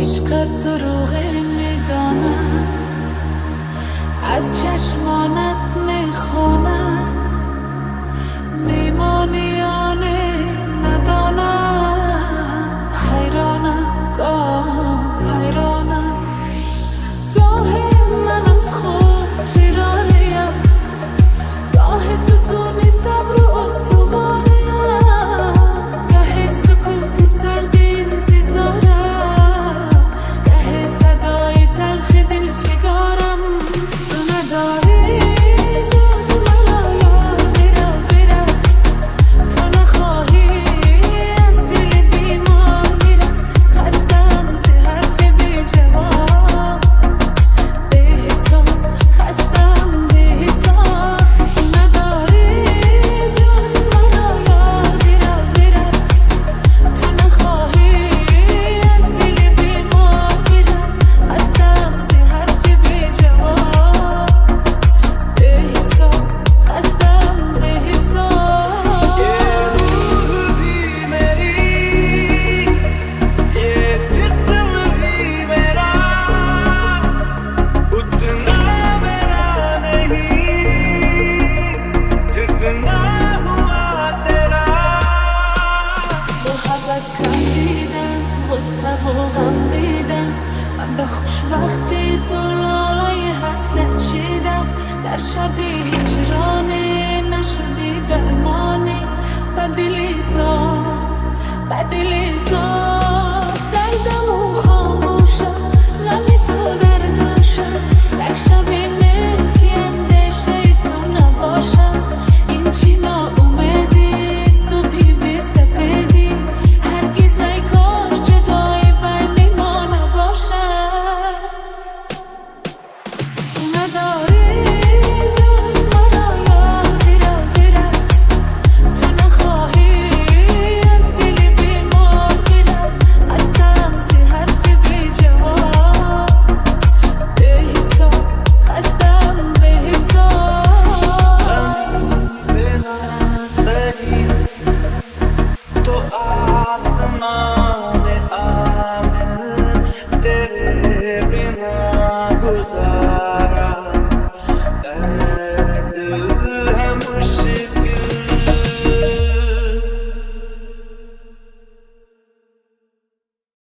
عشقت دروغه میدانم، از چشمانت میخونم، میمانیانه ندانم. حیرانم حیرانم، گاهی من از خود فراریم، گاهی ستونی صبر و استواریم، گاهی سکوتی سردی انتظارم، گاهی صدای تلخ دل فگارم. تو نداری دوست مرا یار برا برا، تو نخواهی از دل بیمار میرم. خستم ز حرف بی جواب، به حساب خستم به حساب. تو نداری دوست مرا یار برا برا، تو نخواهی از دل بیمار میرم. خستم ز حرف بی جواب، به حساب خستم به حساب. ये रूह भी मेरी, ये जिस्म भी मेरा, उतना मेरा नहीं जितना हुआ तेरा. محبت کم دیدم، غصه و غم دیدم، من به خوشبختی تو لالای حسرت چیدم. در شب هجرانی نشدی درمانی، بدلی زار سردم و خاموشم، غمی تو در دوشم. یک شبی نیست که اندیشه تو نباشم. این چی ناامیدی صبحی بی سپیدی، هرگز ای کاش جدایی بین ما نباشد. تو نداری دوست مرا یار برا برا، تو نخواهی از دل بیمار میرم. خستم ز حرف بی جواب، به حساب خستم به حساب. बिना सही तो आसमां में आमिर, तेरे बिना गुजर